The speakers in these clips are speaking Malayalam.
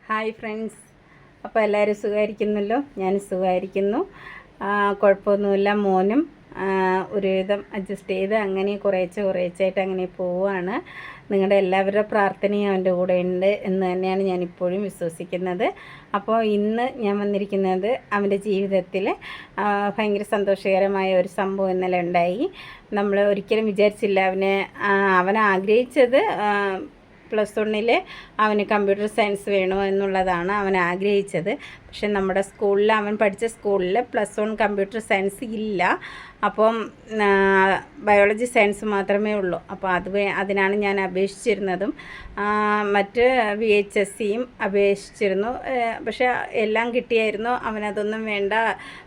ഹായ് ഫ്രണ്ട്സ്, അപ്പോൾ എല്ലാവരും സുഖമായിരിക്കുന്നല്ലോ. ഞാൻ സുഖമായിരിക്കുന്നു. കുഴപ്പമൊന്നുമില്ല. മോനും ഒരുവിധം അഡ്ജസ്റ്റ് ചെയ്ത് അങ്ങനെ കുറേച്ചായിട്ട് അങ്ങനെ പോവുകയാണ്. നിങ്ങളുടെ എല്ലാവരുടെ പ്രാർത്ഥനയും അവൻ്റെ കൂടെ ഉണ്ട് എന്ന് തന്നെയാണ് ഞാനിപ്പോഴും വിശ്വസിക്കുന്നത്. അപ്പോൾ ഇന്ന് ഞാൻ വന്നിരിക്കുന്നത് അവൻ്റെ ജീവിതത്തിൽ ഭയങ്കര സന്തോഷകരമായ ഒരു സംഭവം ഇന്നലെ ഉണ്ടായി. നമ്മൾ ഒരിക്കലും വിചാരിച്ചില്ല. അവൻ ആഗ്രഹിച്ചത് +1 അവന് കമ്പ്യൂട്ടർ സയൻസ് വേണോ എന്നുള്ളതാണ് അവൻ ആഗ്രഹിച്ചത്. പക്ഷെ നമ്മുടെ സ്കൂളിൽ, അവൻ പഠിച്ച സ്കൂളിൽ +1 കമ്പ്യൂട്ടർ സയൻസ് ഇല്ല. അപ്പം ബയോളജി സയൻസ് മാത്രമേ ഉള്ളൂ. അപ്പോൾ അതിനാണ് ഞാൻ അപേക്ഷിച്ചിരുന്നതും മറ്റ് VHSCയും അപേക്ഷിച്ചിരുന്നു. പക്ഷേ എല്ലാം കിട്ടിയായിരുന്നു. അവനതൊന്നും വേണ്ട,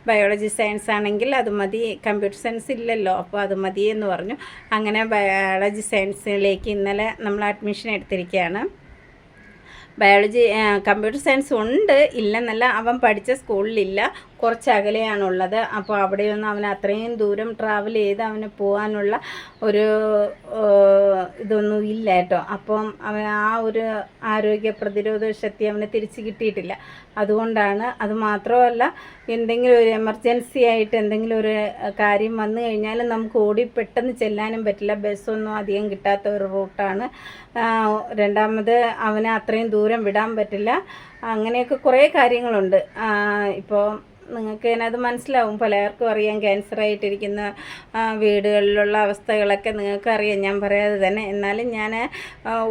ബയോളജി സയൻസ് ആണെങ്കിൽ അത് മതി, കമ്പ്യൂട്ടർ സയൻസ് ഇല്ലല്ലോ, അപ്പോൾ അത് മതി എന്ന് പറഞ്ഞു. അങ്ങനെ ബയോളജി സയൻസിലേക്ക് ഇന്നലെ നമ്മൾ അഡ്മിഷൻ എടുത്തിരിക്കുകയാണ്. കമ്പ്യൂട്ടർ സയൻസ് ഉണ്ട്, ഇല്ലെന്നല്ല, അവൻ പഠിച്ച സ്കൂളിലില്ല, കുറച്ച് അകലെയാണുള്ളത്. അപ്പോൾ അവിടെയൊന്നും അവന് അത്രയും ദൂരം ട്രാവൽ ചെയ്ത് അവന് പോകാനുള്ള ഒരു ഇതൊന്നും ഇല്ല കേട്ടോ. അപ്പം അവൻ ആ ഒരു ആരോഗ്യ പ്രതിരോധ ശക്തി അവന് തിരിച്ച് കിട്ടിയിട്ടില്ല. അതുകൊണ്ടാണ്. അതുമാത്രമല്ല, എന്തെങ്കിലും ഒരു എമർജൻസി ആയിട്ട് എന്തെങ്കിലും ഒരു കാര്യം വന്നു കഴിഞ്ഞാൽ നമുക്ക് ഓടി പെട്ടെന്ന് ചെല്ലാനും പറ്റില്ല. ബസ്സൊന്നും അധികം കിട്ടാത്ത ഒരു റൂട്ടാണ്. രണ്ടാമത് അവന് അത്രയും ദൂരം വിടാൻ പറ്റില്ല. അങ്ങനെയൊക്കെ കുറേ കാര്യങ്ങളുണ്ട്. ഇപ്പോൾ നിങ്ങൾക്ക് അതിനത് മനസ്സിലാവും. പലർക്കും അറിയാം, ക്യാൻസറായിട്ടിരിക്കുന്ന വീടുകളിലുള്ള അവസ്ഥകളൊക്കെ നിങ്ങൾക്കറിയാം, ഞാൻ പറയാതെ തന്നെ. എന്നാലും ഞാൻ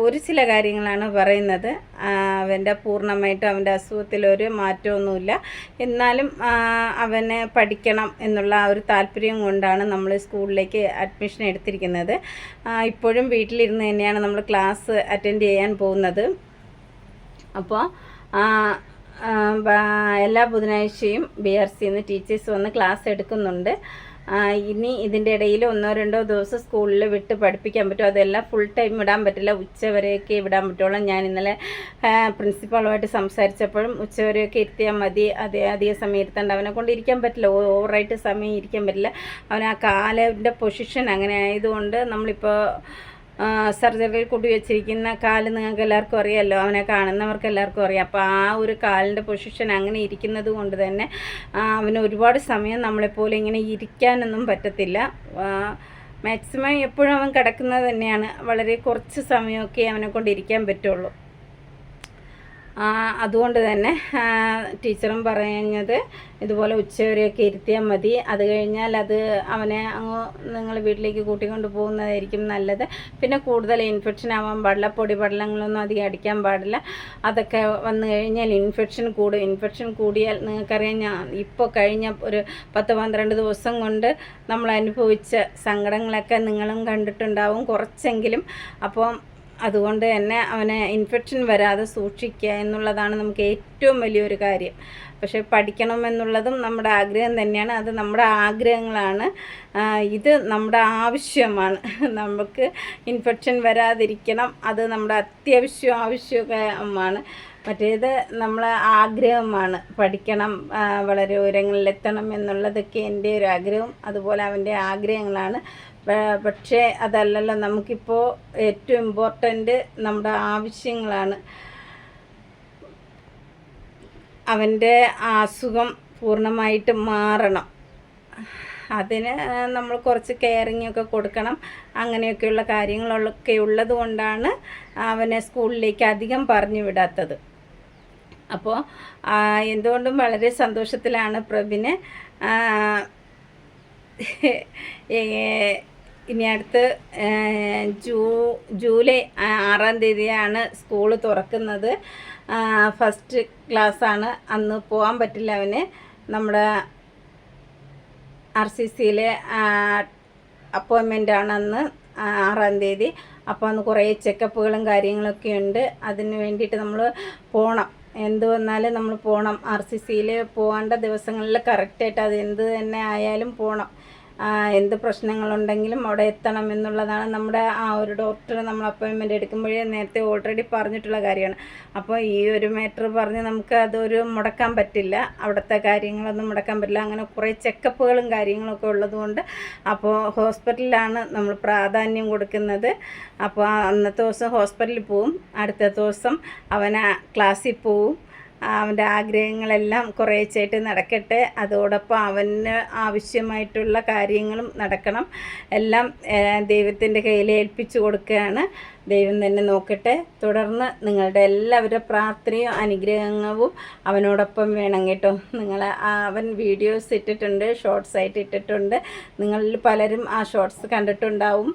ഒരു ചില കാര്യങ്ങളാണ് പറയുന്നത്. അവൻ്റെ പൂർണ്ണമായിട്ടും അവൻ്റെ അസുഖത്തിലൊരു മാറ്റമൊന്നുമില്ല. എന്നാലും അവനെ പഠിക്കണം എന്നുള്ള ആ ഒരു താല്പര്യം കൊണ്ടാണ് നമ്മൾ സ്കൂളിലേക്ക് അഡ്മിഷൻ എടുത്തിരിക്കുന്നത്. ഇപ്പോഴും വീട്ടിലിരുന്ന് തന്നെയാണ് നമ്മൾ ക്ലാസ് അറ്റൻഡ് ചെയ്യാൻ പോകുന്നത്. അപ്പോൾ എല്ലാ ബുധനാഴ്ചയും BRCന്ന് ടീച്ചേഴ്സ് വന്ന് ക്ലാസ് എടുക്കുന്നുണ്ട്. ഇനി ഇതിൻ്റെ ഇടയിൽ 1-2 ദിവസം സ്കൂളിൽ വിട്ട് പഠിപ്പിക്കാൻ പറ്റും. അതെല്ലാം ഫുൾ ടൈം വിടാൻ പറ്റില്ല, ഉച്ചവരെയൊക്കെ വിടാൻ പറ്റുള്ളൂ. ഞാൻ ഇന്നലെ പ്രിൻസിപ്പാളുമായിട്ട് സംസാരിച്ചപ്പോഴും ഉച്ചവരെയൊക്കെ ഇരുത്തിയാൽ മതി, അധികം സമയം ഇരുത്തേണ്ട. അവനെ കൊണ്ട് ഇരിക്കാൻ പറ്റില്ല, ഓവറായിട്ട് സമയം ഇരിക്കാൻ പറ്റില്ല. അവൻ ആ കാലിൻ്റെ പൊസിഷൻ അങ്ങനെ ആയതുകൊണ്ട്, നമ്മളിപ്പോൾ സർജറിയിൽ കൂടി വെച്ചിരിക്കുന്ന കാല് നിങ്ങൾക്ക് എല്ലാവർക്കും അറിയാമല്ലോ, അവനെ കാണുന്നവർക്ക് എല്ലാവർക്കും അറിയാം. അപ്പോൾ ആ ഒരു കാലിൻ്റെ പൊസിഷൻ അങ്ങനെ ഇരിക്കുന്നത് കൊണ്ട് തന്നെ അവന് ഒരുപാട് സമയം നമ്മളെപ്പോലെ ഇങ്ങനെ ഇരിക്കാനൊന്നും പറ്റത്തില്ല. മാക്സിമം എപ്പോഴും അവൻ കിടക്കുന്നത് തന്നെയാണ്. വളരെ കുറച്ച് സമയമൊക്കെ അവനെ കൊണ്ട് ഇരിക്കാൻ പറ്റുള്ളൂ. അതുകൊണ്ട് തന്നെ ടീച്ചറും പറഞ്ഞത് ഇതുപോലെ ഉച്ചവരെയൊക്കെ ഇരുത്തിയാൽ മതി. അത് കഴിഞ്ഞാൽ അവനെ നിങ്ങൾ വീട്ടിലേക്ക് കൂട്ടിക്കൊണ്ട് പോകുന്നതായിരിക്കും നല്ലത്. പിന്നെ കൂടുതൽ ഇൻഫെക്ഷൻ ആവാൻ പാടില്ല, പൊടിപടലങ്ങളൊന്നും അധികം അടിക്കാൻ പാടില്ല. അതൊക്കെ വന്നു കഴിഞ്ഞാൽ ഇൻഫെക്ഷൻ കൂടും. ഇൻഫെക്ഷൻ കൂടിയാൽ നിങ്ങൾക്കറിയാം, ഇപ്പോൾ കഴിഞ്ഞ ഒരു 10-12 ദിവസം കൊണ്ട് നമ്മൾ അനുഭവിച്ച സങ്കടങ്ങളൊക്കെ നിങ്ങളും കണ്ടിട്ടുണ്ടാവും കുറച്ചെങ്കിലും. അപ്പം അതുകൊണ്ട് തന്നെ അവനെ ഇൻഫെക്ഷൻ വരാതെ സൂക്ഷിക്കുക എന്നുള്ളതാണ് നമുക്ക് ഏറ്റവും വലിയൊരു കാര്യം. പക്ഷേ പഠിക്കണമെന്നുള്ളതും നമ്മുടെ ആഗ്രഹം തന്നെയാണ്. അത് നമ്മുടെ ആഗ്രഹങ്ങളാണ്, ഇത് നമ്മുടെ ആവശ്യമാണ്. നമുക്ക് ഇൻഫെക്ഷൻ വരാതിരിക്കണം, അത് നമ്മുടെ ആവശ്യമാണ്. മറ്റേത് നമ്മളെ ആഗ്രഹമാണ്. പഠിക്കണം, വളരെ ഉയരങ്ങളിലെത്തണം എന്നുള്ളതൊക്കെ എൻ്റെ ഒരു ആഗ്രഹം, അതുപോലെ അവൻ്റെ ആഗ്രഹങ്ങളാണ്. പക്ഷേ അതല്ലല്ലോ, നമുക്കിപ്പോൾ ഏറ്റവും ഇമ്പോർട്ടൻ്റ് നമ്മുടെ ആവശ്യങ്ങളാണ്. അവൻ്റെ അസുഖം പൂർണ്ണമായിട്ട് മാറണം. അതിന് നമ്മൾ കുറച്ച് കെയറിങ്ങൊക്കെ കൊടുക്കണം. അങ്ങനെയൊക്കെയുള്ള കാര്യങ്ങളൊക്കെ ഉള്ളത് കൊണ്ടാണ് അവനെ സ്കൂളിലേക്ക് അധികം പറഞ്ഞു വിടാത്തത്. അപ്പോൾ എന്തുകൊണ്ടും വളരെ സന്തോഷത്തിലാണ് പ്രഭിന്. ഇനി അടുത്ത് ജൂലൈ 6-ാം തീയതിയാണ് സ്കൂൾ തുറക്കുന്നത്. ഫസ്റ്റ് ക്ലാസ്സാണ്. അന്ന് പോകാൻ പറ്റില്ല അവന്. നമ്മുടെ RCCയിലെ അപ്പോയിൻമെൻ്റാണ് അന്ന് 6-ാം തീയതി. അപ്പോൾ അന്ന് കുറേ ചെക്കപ്പുകളും കാര്യങ്ങളൊക്കെ ഉണ്ട്. അതിന് വേണ്ടിയിട്ട് നമ്മൾ പോകണം. എന്ത് വന്നാലും നമ്മൾ പോകണം. RCCയിൽ പോകേണ്ട ദിവസങ്ങളിൽ കറക്റ്റായിട്ട് അത് എന്ത് തന്നെ ആയാലും പോകണം. എന്ത് പ്രശ്നങ്ങളുണ്ടെങ്കിലും അവിടെ എത്തണം എന്നുള്ളതാണ് നമ്മുടെ ആ ഒരു ഡോക്ടർ നമ്മൾ അപ്പോയിൻമെൻ്റ് എടുക്കുമ്പോഴേ നേരത്തെ ഓൾറെഡി പറഞ്ഞിട്ടുള്ള കാര്യമാണ്. അപ്പോൾ ഈ ഒരു മാറ്റർ പറഞ്ഞ് നമുക്ക് അതൊരു മുടക്കാൻ പറ്റില്ല, അവിടുത്തെ കാര്യങ്ങളൊന്നും മുടക്കാൻ പറ്റില്ല. അങ്ങനെ കുറേ ചെക്കപ്പുകളും കാര്യങ്ങളൊക്കെ ഉള്ളതുകൊണ്ട് അപ്പോൾ ഹോസ്പിറ്റലിലാണ് നമ്മൾ പ്രാധാന്യം കൊടുക്കുന്നത്. അപ്പോൾ അന്നത്തെ ദിവസം ഹോസ്പിറ്റലിൽ പോവും, അടുത്ത ദിവസം അവന് ക്ലാസ്സിൽ പോവും. അവൻ്റെ ആഗ്രഹങ്ങളെല്ലാം കുറേശ്ശായിട്ട് നടക്കട്ടെ. അതോടൊപ്പം അവന് ആവശ്യമായിട്ടുള്ള കാര്യങ്ങളും നടക്കണം. എല്ലാം ദൈവത്തിൻ്റെ കയ്യിൽ ഏൽപ്പിച്ചു കൊടുക്കുകയാണ്. ദൈവം തന്നെ നോക്കട്ടെ. തുടർന്ന് നിങ്ങളുടെ എല്ലാവരുടെ പ്രാർത്ഥനയും അനുഗ്രഹവും അവനോടൊപ്പം വേണം കേട്ടോ. അവൻ വീഡിയോസ് ഇട്ടിട്ടുണ്ട്, ഷോർട്സ് ആയിട്ട് ഇട്ടിട്ടുണ്ട്. നിങ്ങളിൽ പലരും ആ ഷോർട്സ് കണ്ടിട്ടുണ്ടാവും.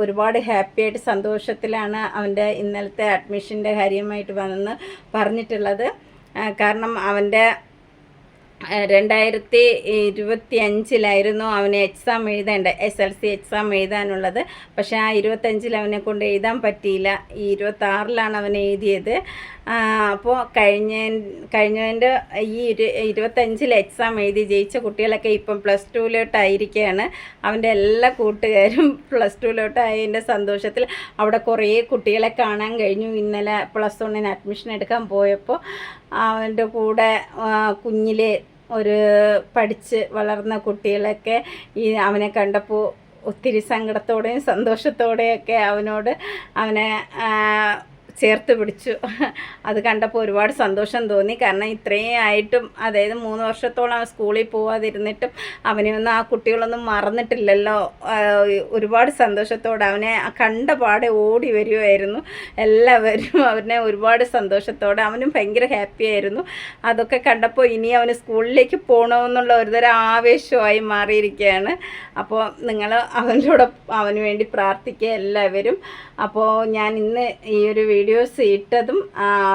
ഒരുപാട് ഹാപ്പിയായിട്ട് സന്തോഷത്തിലാണ് അവൻ്റെ ഇന്നലത്തെ അഡ്മിഷൻ്റെ കാര്യമായിട്ട് വന്ന് പറഞ്ഞിട്ടുള്ളത്. കാരണം അവൻ്റെ 2025 അവന് എക്സാം എഴുതേണ്ട, SLC എക്സാം എഴുതാനുള്ളത്. പക്ഷേ ആ 25 അവനെ കൊണ്ട് എഴുതാൻ പറ്റിയില്ല. ഈ 26 അവൻ എഴുതിയത്. അപ്പോൾ കഴിഞ്ഞതിൻ്റെ ഈ 25 എക്സാം എഴുതി ജയിച്ച കുട്ടികളൊക്കെ ഇപ്പം +2 അവൻ്റെ എല്ലാ കൂട്ടുകാരും +2 സന്തോഷത്തിൽ അവിടെ കുറേ കുട്ടികളെ കാണാൻ കഴിഞ്ഞു. ഇന്നലെ +1 അഡ്മിഷൻ എടുക്കാൻ പോയപ്പോൾ അവൻ്റെ കൂടെ കുഞ്ഞിലെ പഠിച്ച് വളർന്ന കുട്ടികളൊക്കെ അവനെ കണ്ടപ്പോൾ ഒത്തിരി സങ്കടത്തോടെയും സന്തോഷത്തോടെയൊക്കെ അവനെ ചേർത്ത് പിടിച്ചു. അത് കണ്ടപ്പോൾ ഒരുപാട് സന്തോഷം തോന്നി. കാരണം ഇത്രയും ആയിട്ടും, അതായത് 3 വർഷത്തോളം അവൻ സ്കൂളിൽ പോവാതിരുന്നിട്ടും അവനെയൊന്നും ആ കുട്ടികളൊന്നും മറന്നിട്ടില്ലല്ലോ. ഒരുപാട് സന്തോഷത്തോടെ അവനെ കണ്ട പാടെ ഓടി വരുമായിരുന്നു എല്ലാവരും. അവനെ ഒരുപാട് സന്തോഷത്തോടെ, അവനും ഭയങ്കര ഹാപ്പി ആയിരുന്നു. അതൊക്കെ കണ്ടപ്പോൾ ഇനി അവന് സ്കൂളിലേക്ക് പോകണമെന്നുള്ള ഒരുതരം ആവേശമായി മാറിയിരിക്കുകയാണ്. അപ്പോൾ നിങ്ങൾ അവന് വേണ്ടി പ്രാർത്ഥിക്കുക എല്ലാവരും. അപ്പോൾ ഞാൻ ഇന്ന് ഈ ഒരു വീഡിയോസ് ഇട്ടതും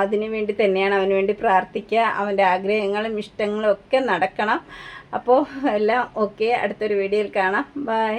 അതിനു വേണ്ടി തന്നെയാണ്. അവന് വേണ്ടി പ്രാർത്ഥിക്കുക, അവൻ്റെ ആഗ്രഹങ്ങളും ഇഷ്ടങ്ങളും ഒക്കെ നടക്കണം. അപ്പോൾ എല്ലാം ഓക്കെ. അടുത്തൊരു വീഡിയോയിൽ കാണാം. ബൈ.